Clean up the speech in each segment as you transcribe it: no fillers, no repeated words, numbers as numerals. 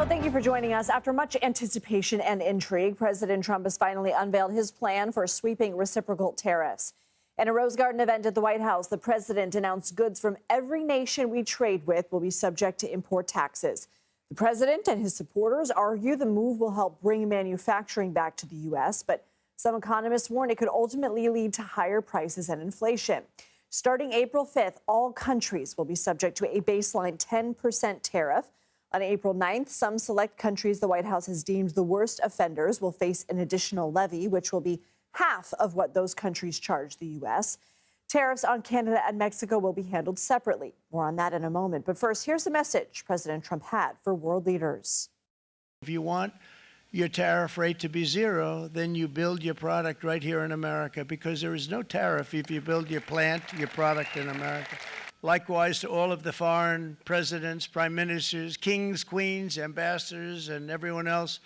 Thank you for joining us. After much anticipation and intrigue, President Trump has finally unveiled his plan for sweeping reciprocal tariffs. In a Rose Garden event at the White House, the president announced goods from every nation we trade with will be subject to import taxes. The president and his supporters argue the move will help bring manufacturing back to the U.S., but some economists warn it could ultimately lead to higher prices and inflation. Starting April 5th, all countries will be subject to a baseline 10% tariff. On April 9th, some select countries the White House has deemed the worst offenders will face an additional levy, which will be half of what those countries charge the U.S. Tariffs on Canada and Mexico will be handled separately. More on that in a moment. But first, here's the message President Trump had for world leaders. If you want your tariff rate to be zero, then you build your product right here in America, because there is no tariff if you build your plant, your product in America. Likewise to all of the foreign presidents, prime ministers, kings, queens, ambassadors, and everyone else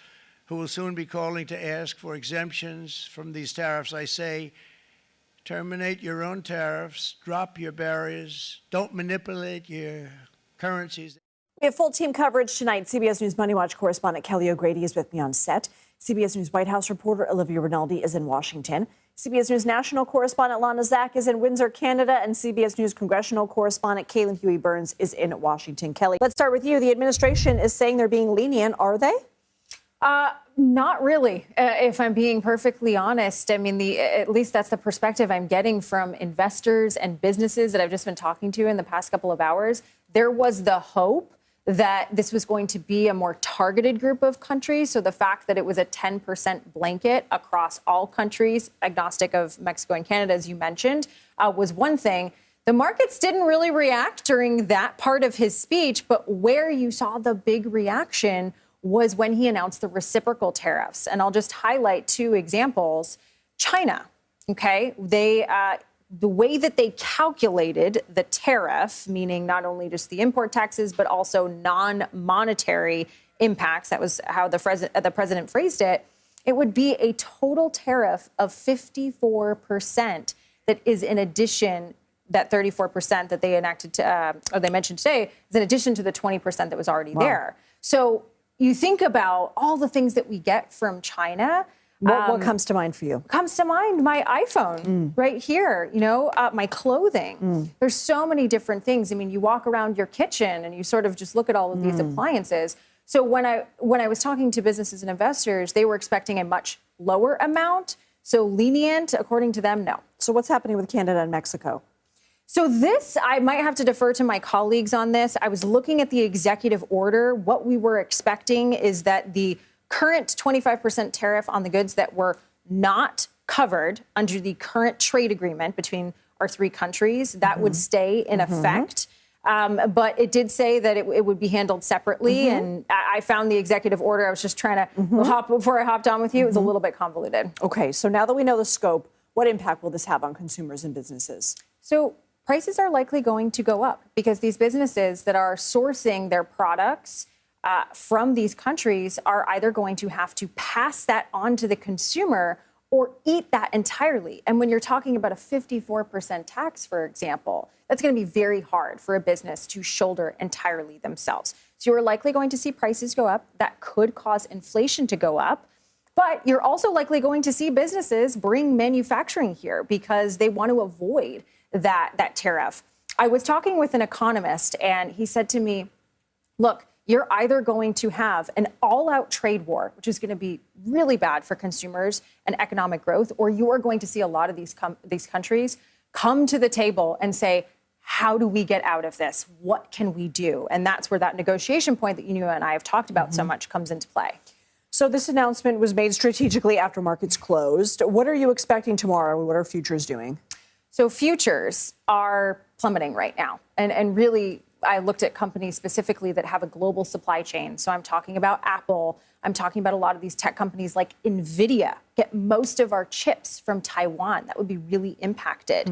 who will soon be calling to ask for exemptions from these tariffs, I say, terminate your own tariffs, drop your barriers, don't manipulate your currencies. We have full team coverage tonight. CBS News Money Watch correspondent Kelly O'Grady is with me on set. CBS News White House reporter Olivia Rinaldi is in Washington. CBS News national correspondent Lana Zak is in Windsor, Canada, and CBS News congressional correspondent Huey-Burns is in Washington. Kelly, let's start with you. The administration is saying they're being lenient. Are they? Not really, if I'm being perfectly honest. I mean, at least that's the perspective I'm getting from investors and businesses that I've just been talking to in the past couple of hours. There was the hope that this was going to be a more targeted group of countries. So the fact that it was a 10% blanket across all countries, agnostic of Mexico and Canada, as you mentioned, was one thing. The markets didn't really react during that part of his speech, but where you saw the big reaction was when he announced the reciprocal tariffs. And I'll just highlight two examples. China, okay, the way that they calculated the tariff, meaning not only just the import taxes, but also non-monetary impacts, that was how the president phrased it, it would be a total tariff of 54% that is in addition, that 34% that they enacted, or they mentioned today, is in addition to the 20% that was already there. So you think about all the things that we get from China. What comes to mind for you? Comes to mind my iPhone right here, my clothing. There's so many different things. I mean, you walk around your kitchen and you sort of just look at all of these appliances. So when I was talking to businesses and investors, they were expecting a much lower amount. So lenient, according to them, no. So what's happening with Canada and Mexico? So this, I might have to defer to my colleagues on this. I was looking at the executive order. What we were expecting is that the current 25% tariff on the goods that were not covered under the current trade agreement between our three countries, that would stay in effect. But it did say that it would be handled separately. And I found the executive order. I was just trying to hop before I hopped on with you. It was a little bit convoluted. Okay, so now that we know the scope, what impact will this have on consumers and businesses? So prices are likely going to go up because these businesses that are sourcing their products from these countries are either going to have to pass that on to the consumer or eat that entirely. And when you're talking about a 54% tax, for example, that's going to be very hard for a business to shoulder entirely themselves. So you're likely going to see prices go up. That could cause inflation to go up. But you're also likely going to see businesses bring manufacturing here because they want to avoid that tariff. I was talking with an economist, and he said to me, look, you're either going to have an all-out trade war, which is going to be really bad for consumers and economic growth, or you are going to see a lot of these countries come to the table and say, how do we get out of this? What can we do? And that's where that negotiation point that you and I have talked about so much comes into play. So this announcement was made strategically after markets closed. What are you expecting tomorrow? What are futures doing? So futures are plummeting right now. And really, I looked at companies specifically that have a global supply chain. So I'm talking about Apple. I'm talking about a lot of these tech companies like NVIDIA get most of our chips from Taiwan. That would be really impacted.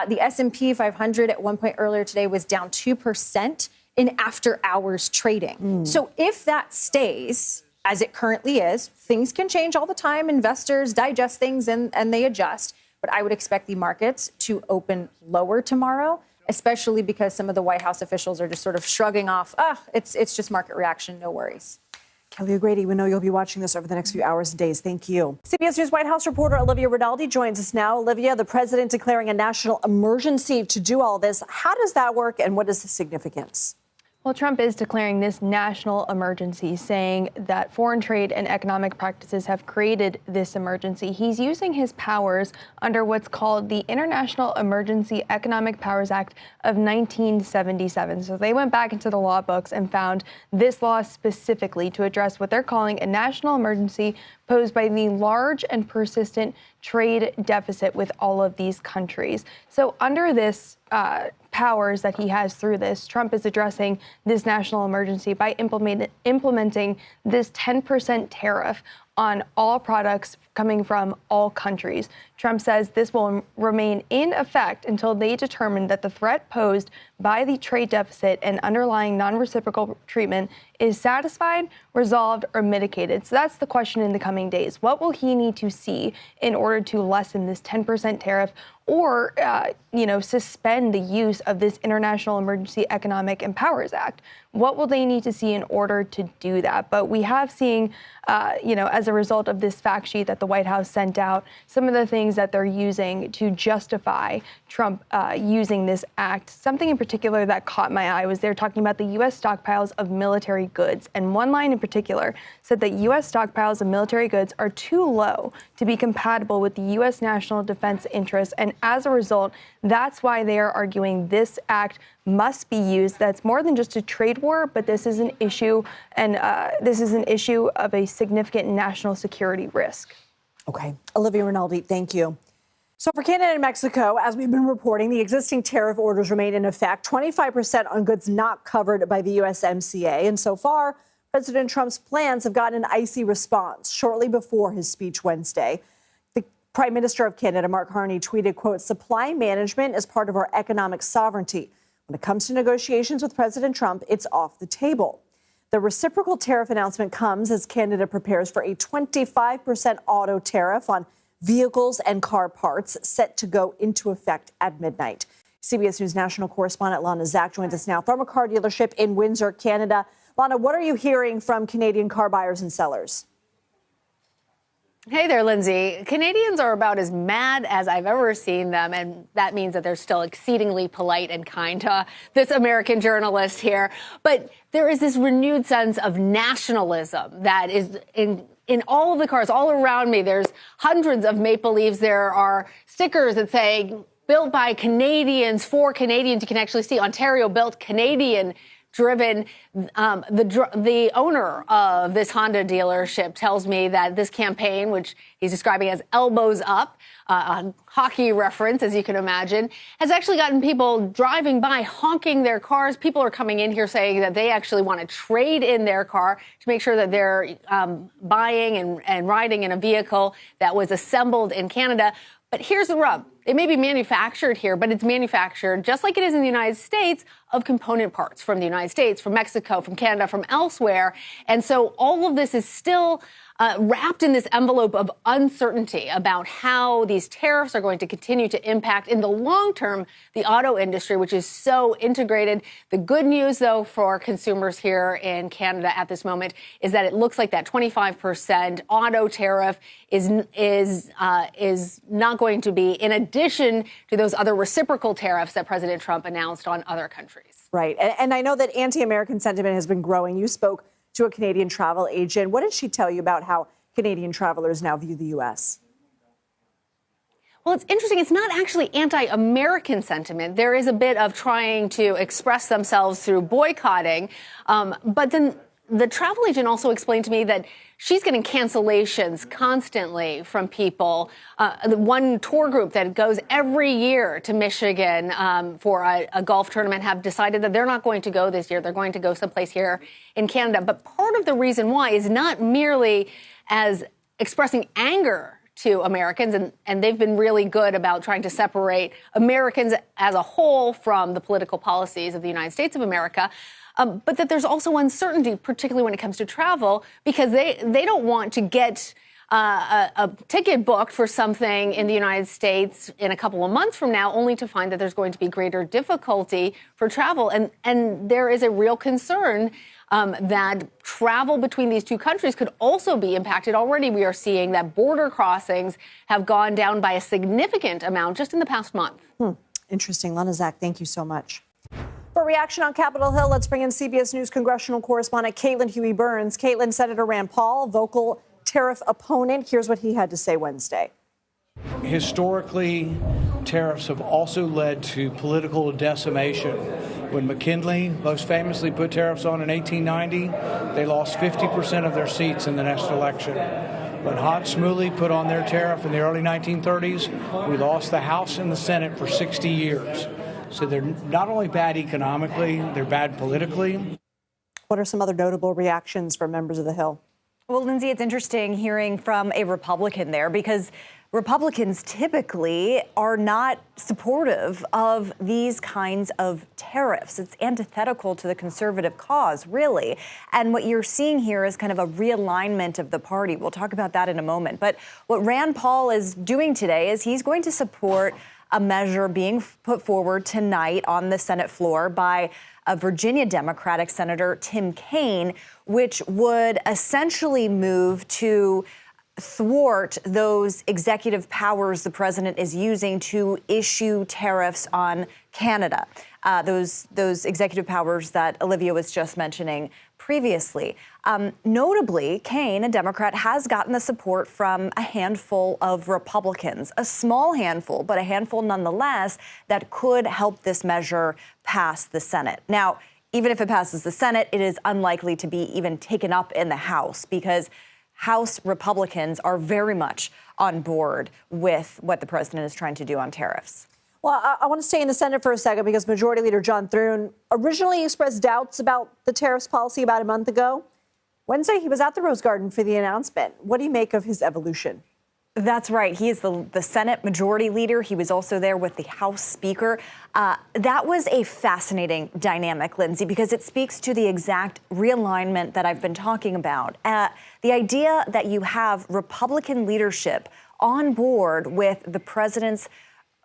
The S&P 500 at one point earlier today was down 2% in after hours trading. So if that stays as it currently is, things can change all the time. Investors digest things and they adjust. But I would expect the markets to open lower tomorrow, especially because some of the White House officials are just sort of shrugging off, it's just market reaction, no worries. Kelly O'Grady, we know you'll be watching this over the next few hours and days. Thank you. CBS News White House reporter Olivia Rinaldi joins us now. Olivia, the president declaring a national emergency to do all this. How does that work and what is the significance? Well, Trump is declaring this national emergency, saying that foreign trade and economic practices have created this emergency. He's using his powers under what's called the International Emergency Economic Powers Act of 1977. So they went back into the law books and found this law specifically to address what they're calling a national emergency posed by the large and persistent trade deficit with all of these countries. So under this powers that he has through this, Trump is addressing this national emergency by implementing this 10% tariff on all products coming from all countries. Trump says this will remain in effect until they determine that the threat posed by the trade deficit and underlying non-reciprocal treatment is satisfied, resolved, or mitigated. So that's the question in the coming days. What will he need to see in order to lessen this 10% tariff or, suspend the use of this International Emergency Economic and Powers Act? What will they need to see in order to do that? But we have seen, as a result of this fact sheet that the White House sent out, some of the things that they're using to justify Trump using this act. Something in particular that caught my eye was they're talking about the U.S. stockpiles of military goods. And one line in particular said that U.S. stockpiles of military goods are too low to be compatible with the U.S. national defense interests. And as a result, that's why they are arguing this act must be used. That's more than just a trade war, but this is an issue, and this is an issue of a significant national security risk. Okay. Olivia Rinaldi, thank you. So for Canada and Mexico, as we've been reporting, the existing tariff orders remain in effect, 25% on goods not covered by the USMCA. And so far, President Trump's plans have gotten an icy response shortly before his speech Wednesday. The Prime Minister of Canada, Mark Carney, tweeted, quote, "Supply management is part of our economic sovereignty. When it comes to negotiations with President Trump, it's off the table." The reciprocal tariff announcement comes as Canada prepares for a 25% auto tariff on vehicles and car parts set to go into effect at midnight. CBS News national correspondent Lana Zak joins us now from a car dealership in Windsor, Canada. Lana, what are you hearing from Canadian car buyers and sellers? Hey there, Lindsay. Canadians are about as mad as I've ever seen them, and that means that they're still exceedingly polite and kind to this American journalist here. But there is this renewed sense of nationalism that is in all of the cars all around me. There's hundreds of maple leaves. There are stickers that say built by Canadians for Canadians. You can actually see Ontario built, Canadian driven. The owner of this Honda dealership tells me that this campaign, which he's describing as elbows up, a hockey reference, as you can imagine, has actually gotten people driving by honking their cars. People are coming in here saying that they actually want to trade in their car to make sure that they're buying and riding in a vehicle that was assembled in Canada. But here's the rub. It may be manufactured here, but it's manufactured just like it is in the United States of component parts from the United States, from Mexico, from Canada, from elsewhere. And so all of this is still wrapped in this envelope of uncertainty about how these tariffs are going to continue to impact in the long term the auto industry, which is so integrated. The good news, though, for consumers here in Canada at this moment is that it looks like that 25% auto tariff is not going to be in addition to those other reciprocal tariffs that President Trump announced on other countries. Right. And I know that anti-American sentiment has been growing. You spoke to a Canadian travel agent. What did she tell you about how Canadian travelers now view the U.S.? Well, it's interesting. It's not actually anti-American sentiment. There is a bit of trying to express themselves through boycotting. But then the travel agent also explained to me that she's getting cancellations constantly from people. The one tour group that goes every year to Michigan for a golf tournament have decided that they're not going to go this year. They're going to go someplace here in Canada. But part of the reason why is not merely as expressing anger to Americans, and they've been really good about trying to separate Americans as a whole from the political policies of the United States of America. But that there's also uncertainty, particularly when it comes to travel, because they don't want to get a ticket booked for something in the United States in a couple of months from now, only to find that there's going to be greater difficulty for travel. And there is a real concern that travel between these two countries could also be impacted. Already we are seeing that border crossings have gone down by a significant amount just in the past month. Interesting. Lana Zak, thank you so much. For reaction on Capitol Hill, let's bring in CBS News congressional correspondent Caitlin Huey-Burns. Caitlin, Senator Rand Paul, vocal tariff opponent. Here's what he had to say Wednesday. Historically, tariffs have also led to political decimation. When McKinley most famously put tariffs on in 1890, they lost 50% of their seats in the next election. When Hot Smoothie put on their tariff in the early 1930s, we lost the House and the Senate for 60 years. So they're not only bad economically, they're bad politically. What are some other notable reactions from members of the Hill? Well, Lindsay, it's interesting hearing from a Republican there because Republicans typically are not supportive of these kinds of tariffs. It's antithetical to the conservative cause, really. And what you're seeing here is kind of a realignment of the party. We'll talk about that in a moment. But what Rand Paul is doing today is he's going to support a measure being put forward tonight on the Senate floor by a Virginia Democratic Senator Tim Kaine, which would essentially move to thwart those executive powers the president is using to issue tariffs on Canada. Those executive powers that Olivia was just mentioning previously. Notably, Kaine, a Democrat, has gotten the support from a handful of Republicans, a small handful, but a handful nonetheless, that could help this measure pass the Senate. Now, even if it passes the Senate, it is unlikely to be even taken up in the House because House Republicans are very much on board with what the president is trying to do on tariffs. Well, I want to stay in the Senate for a second because Majority Leader John Thune originally expressed doubts about the tariffs policy about a month ago. Wednesday, he was at the Rose Garden for the announcement. What do you make of his evolution? That's right. He is the Senate Majority Leader. He was also there with the House Speaker. That was a fascinating dynamic, Lindsay, because it speaks to the exact realignment that I've been talking about. The idea that you have Republican leadership on board with the president's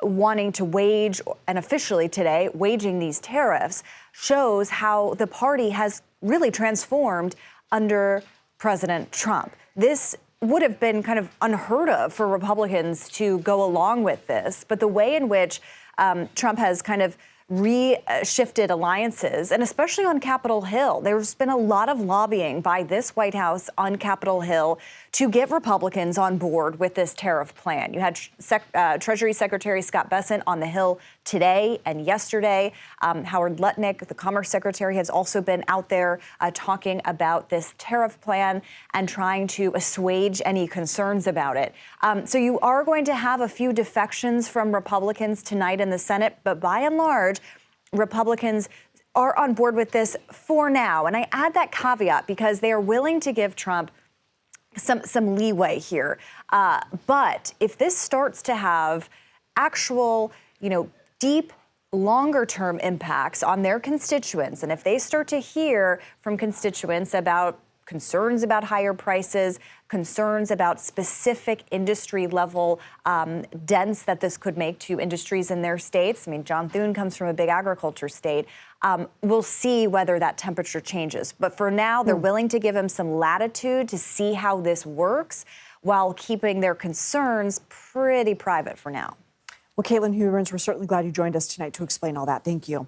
wanting to wage, and officially today, waging these tariffs, shows how the party has really transformed under President Trump. This would have been kind of unheard of for Republicans to go along with this, but the way in which Trump has kind of shifted alliances, and especially on Capitol Hill. There's been a lot of lobbying by this White House on Capitol Hill to get Republicans on board with this tariff plan. You had Treasury Secretary Scott Bessent on the Hill today and yesterday. Howard Lutnick, the Commerce Secretary, has also been out there talking about this tariff plan and trying to assuage any concerns about it. So you are going to have a few defections from Republicans tonight in the Senate, but by and large, Republicans are on board with this for now. And I add that caveat because they are willing to give Trump some leeway here. But if this starts to have actual, deep, longer-term impacts on their constituents, and if they start to hear from constituents about concerns about higher prices, concerns about specific industry-level dents that this could make to industries in their states. I mean, John Thune comes from a big agriculture state. We'll see whether that temperature changes. But for now, they're willing to give him some latitude to see how this works while keeping their concerns pretty private for now. Well, Caitlin Huey-Burns, we're certainly glad you joined us tonight to explain all that. Thank you.